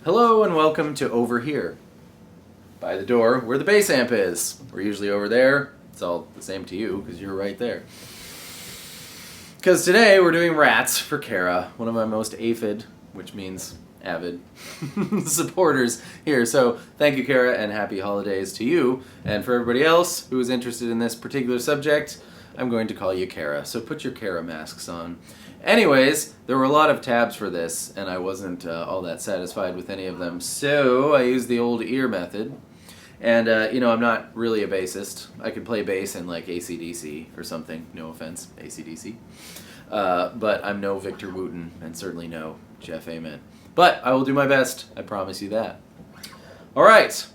Hello and welcome to Over Here, by the door where the bass amp is. We're usually over there. It's all the same to you because you're right there. Because today we're doing Rats for Kara, one of my most aphid, which means avid, supporters here. So thank you, Kara, and happy holidays to you. And for everybody else who is interested in this particular subject, I'm going to call you Kara. So put your Kara masks on. Anyways, there were a lot of tabs for this, and I wasn't all that satisfied with any of them. So I used the old ear method. And, I'm not really a bassist. I could play bass in, like, AC/DC or something. No offense, AC/DC. But I'm no Victor Wooten, and certainly no Jeff Amen. But I will do my best. I promise you that. All right.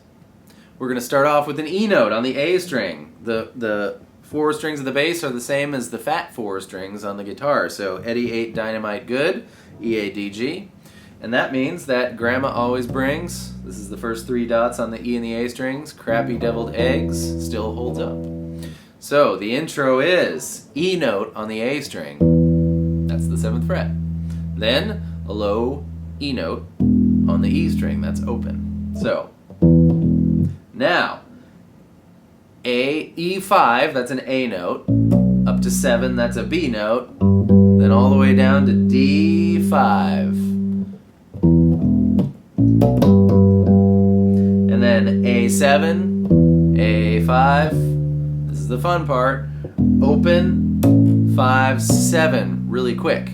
We're going to start off with an E note on the A string. The four strings of the bass are the same as the fat four strings on the guitar. So Eddie 8 Dynamite Good, E, A, D, G. And that means that Grandma Always Brings, this is the first three dots on the E and the A strings, Crappy Deviled Eggs still holds up. So the intro is E note on the A string, that's the 7th fret. Then a low E note on the E string, that's open. So now E5, that's an A note, up to 7, that's a B note, then all the way down to D5. And then A7, A5, this is the fun part, open, 5, 7, really quick.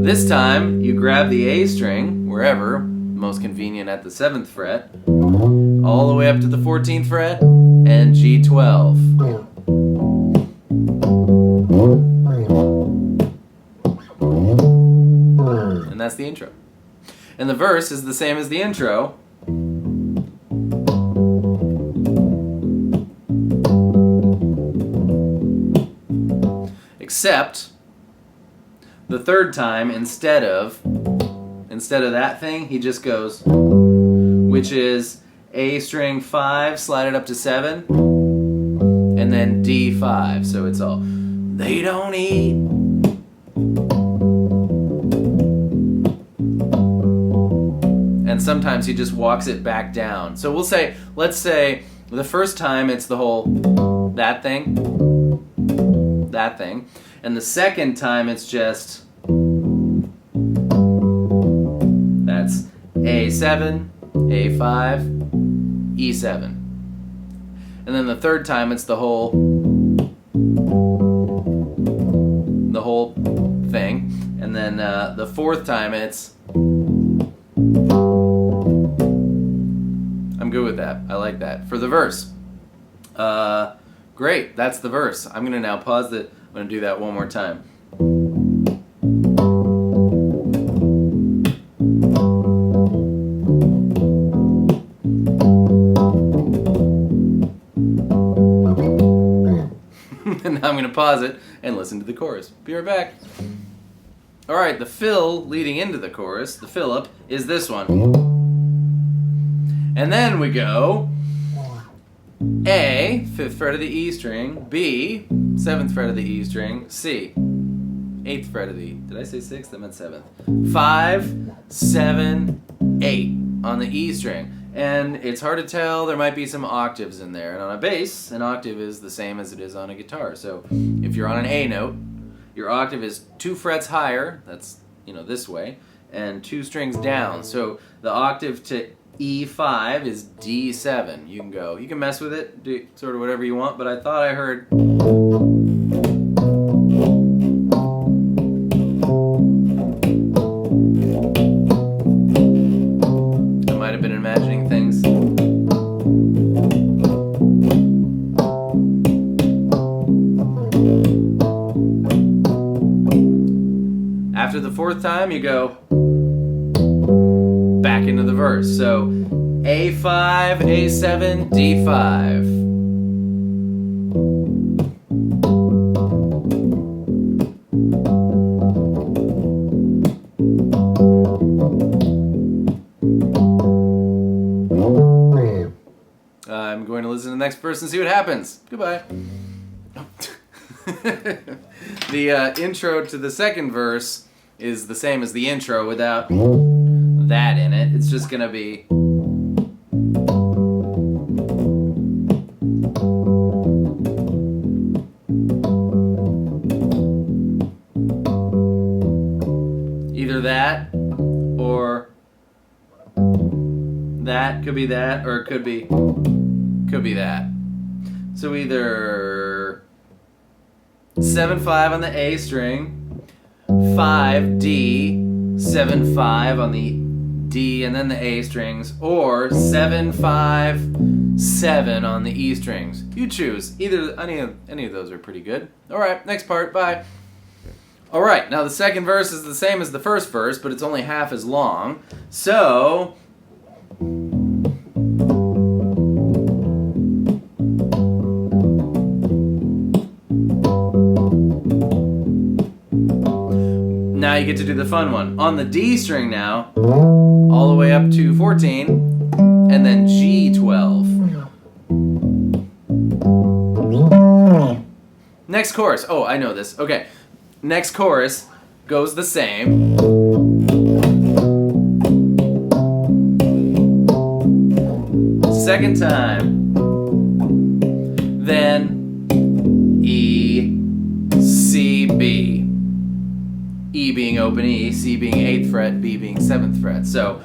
This time, you grab the A string, wherever, most convenient at the 7th fret, all the way up to the 14th fret, and G12. And that's the intro. And the verse is the same as the intro. Except the third time, instead of that thing, he just goes, which is A string 5, slide it up to 7, and then D5. So it's all, they don't eat. And sometimes he just walks it back down. So let's say the first time it's the whole that thing, and the second time it's just that's A7, A5, E7. And then the third time it's the whole thing. And then the fourth time it's, I'm good with that. I like that. For the verse. Great, that's the verse. I'm going to now pause it. I'm going to do that one more time. And now I'm going to pause it and listen to the chorus. Be right back. All right, the fill leading into the chorus, the fill-up, is this one. And then we go A, 5th fret of the E string, B, 7th fret of the E string, C, 8th fret of the E. Did I say 6th? I meant 7th. 5, 7, 8 on the E string. And it's hard to tell, there might be some octaves in there. And on a bass, an octave is the same as it is on a guitar. So if you're on an A note, your octave is 2 frets higher, that's, this way, and 2 strings down. So the octave to E5 is D7. You can mess with it, do sort of whatever you want, but I thought I heard. I might have been imagining things. After the 4th time, you go back into the verse. So A5, A7, D5. I'm going to listen to the next verse and see what happens. Goodbye. The intro to the second verse is the same as the intro without that in it. It's just going to be... either that or that. Could be that, or it could be that. So either 7/5 on the A string, 5D, 7/5 on the D and then the A strings, or 7/5 7 on the E strings. You choose. Either any of those are pretty good. All right, next part. Bye. All right, now the second verse is the same as the first verse, but it's only half as long. So now you get to do the fun one. On the D string now, all the way up to 14, and then G12. Next chorus. Oh, I know this. Okay. Next chorus goes the same. Second time. Then E, C, B. E being open E, C being 8th fret, B being 7th fret. So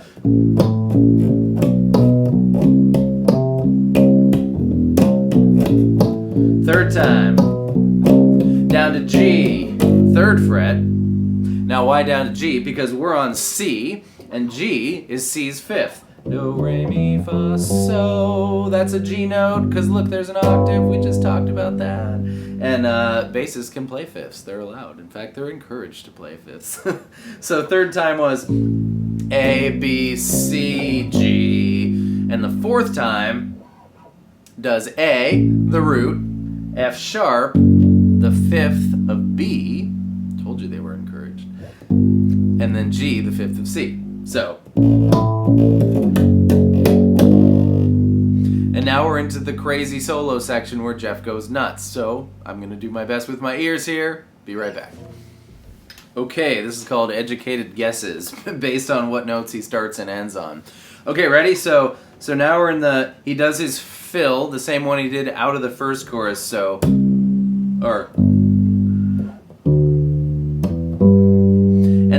third time, down to G, 3rd fret. Now why down to G? Because we're on C, and G is C's 5th. Do, re, mi, fa, so. That's a G note, because look, there's an octave. We just talked about that. And bassists can play fifths. They're allowed. In fact, they're encouraged to play fifths. So third time was A, B, C, G. And the fourth time does A, the root, F sharp, the 5th of B. Told you they were encouraged. And then G, the 5th of C. So. And now we're into the crazy solo section where Jeff goes nuts. So I'm going to do my best with my ears here. Be right back. Okay, this is called Educated Guesses, based on what notes he starts and ends on. Okay, ready? So now we're in the, he does his fill, the same one he did out of the first chorus, so, and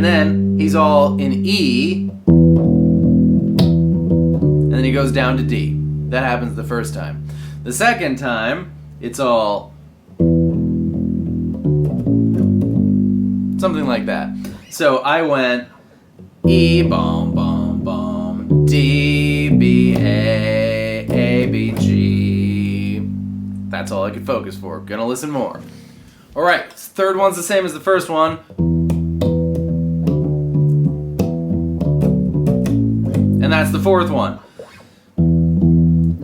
then he's all in E, and then he goes down to D. That happens the first time. The second time, it's all something like that. So I went E, bom, bom, bom, D, B, A, B, G. That's all I could focus for. Gonna listen more. All right, third one's the same as the first one. And that's the fourth one.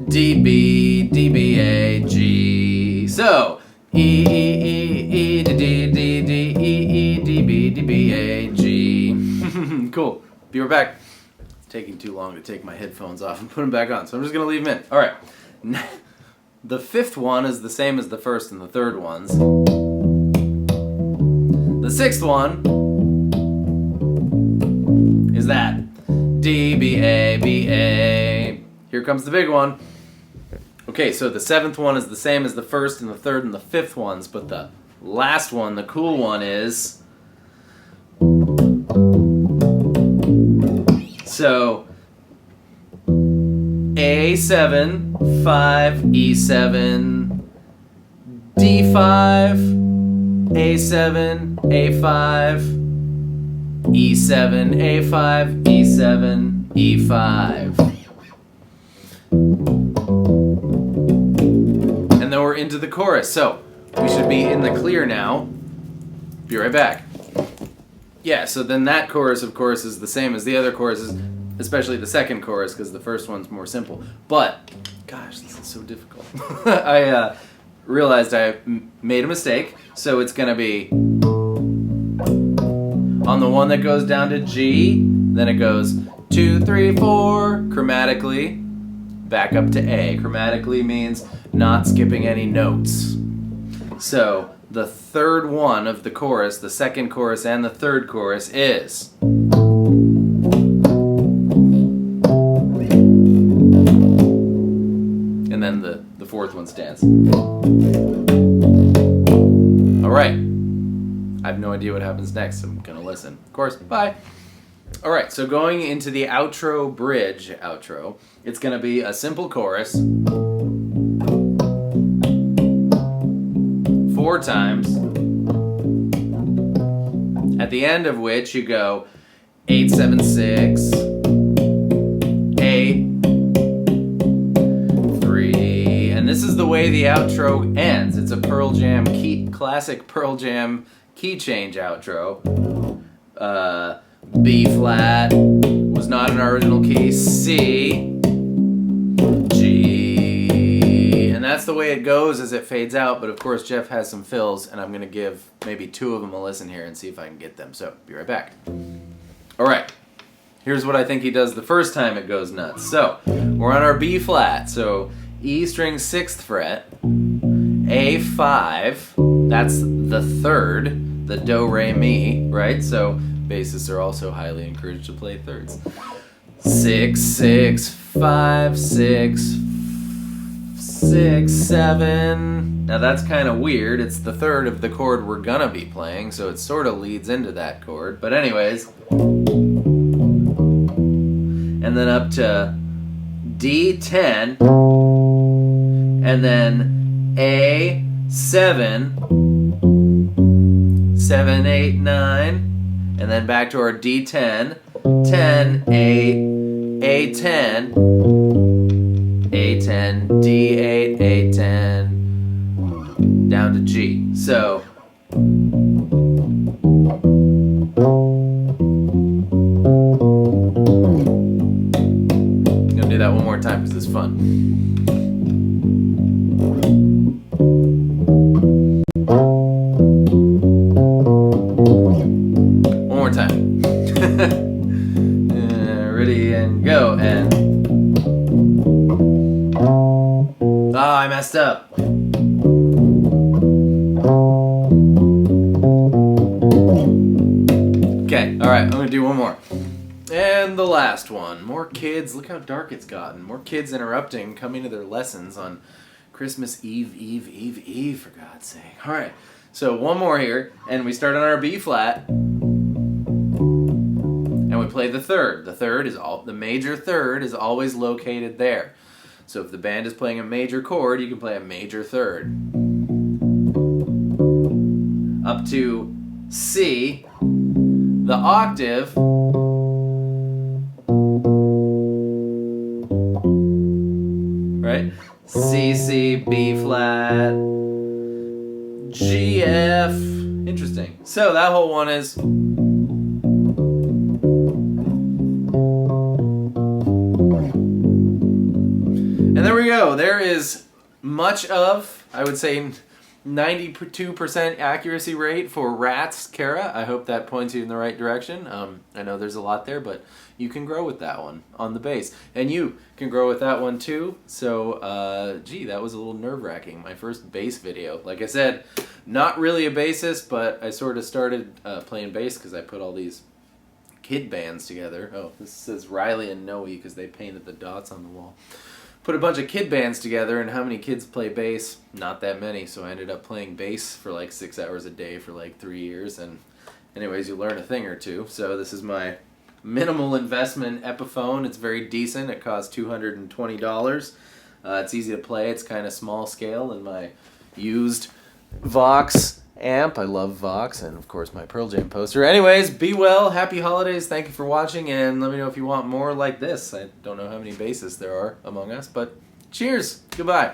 D, B, D, B, A, G. So, E, E, E, E, D, D, D, D, E, E, D, B, D, B, A, G. Cool. Be right back. It's taking too long to take my headphones off and put them back on, so I'm just going to leave them in. All right. The fifth one is the same as the first and the third ones. The sixth one is that. D, B, A, B, A. Here comes the big one. Okay, so the seventh one is the same as the first and the third and the fifth ones, but the last one, the cool one, is... So, A7, 5, E7, D5, A7, A5, E7, A5, E7, E5. And then we're into the chorus. So, we should be in the clear now. Be right back. Yeah, so then that chorus, of course, is the same as the other choruses, especially the second chorus, because the first one's more simple. But, gosh, this is so difficult. I realized I made a mistake, so it's going to be on the one that goes down to G, then it goes 2, 3, 4 chromatically, back up to A. Chromatically means not skipping any notes. So the third one of the chorus, the second chorus and the third chorus is... and then the fourth one stands. Alright. I have no idea what happens next. I'm gonna listen. Of course, bye. Alright, so going into the outro bridge outro, it's gonna be a simple chorus 4 times, at the end of which you go 8, 7, 6, 8, 3, and this is the way the outro ends. It's a Pearl Jam classic Pearl Jam key change outro. B flat was not an original key. C, G, and that's the way it goes as it fades out. But of course, Jeff has some fills, and I'm gonna give maybe 2 of them a listen here and see if I can get them. So be right back. All right, here's what I think he does the first time it goes nuts. So we're on our B flat. So E string 6th fret, A5. That's the third, the do re mi, right? So bassists are also highly encouraged to play thirds. 6, 6, 5, 6, 6, 7. Now that's kind of weird. It's the third of the chord we're gonna be playing, so it sort of leads into that chord. But anyways, and then up to D10, and then A7, 7, 8, 9. And then back to our D10, 10, 8, A10, A10, D8, A10, down to G. So, I'm gonna do that one more time because it's fun. Time. Ready and go, and I messed up. Okay, alright, I'm gonna do one more. And the last one. More kids, look how dark it's gotten. More kids interrupting, coming to their lessons on Christmas Eve, for God's sake. Alright, so one more here, and we start on our B flat. And we play the third. The major third is always located there. So if the band is playing a major chord, you can play a major third. Up to C, the octave, right? C, C, B flat, G, F. Interesting. So that whole one is... And there we go. There is much of, I would say, 92% accuracy rate for Rats, Kara. I hope that points you in the right direction. I know there's a lot there, but you can grow with that one on the bass. And you can grow with that one too. So, gee, that was a little nerve-wracking. My first bass video. Like I said, not really a bassist, but I sort of started playing bass because I put all these kid bands together. Oh, this says Riley and Noe because they painted the dots on the wall. Put a bunch of kid bands together, and how many kids play bass? Not that many, so I ended up playing bass for like 6 hours a day for like 3 years, and anyways, you learn a thing or two. So this is my minimal investment Epiphone. It's very decent. It costs $220. It's easy to play. It's kind of small scale, and my used Vox amp. I love Vox, and of course my Pearl Jam poster. Anyways, be well, happy holidays, thank you for watching, and let me know if you want more like this. I don't know how many bassists there are among us, but cheers, goodbye.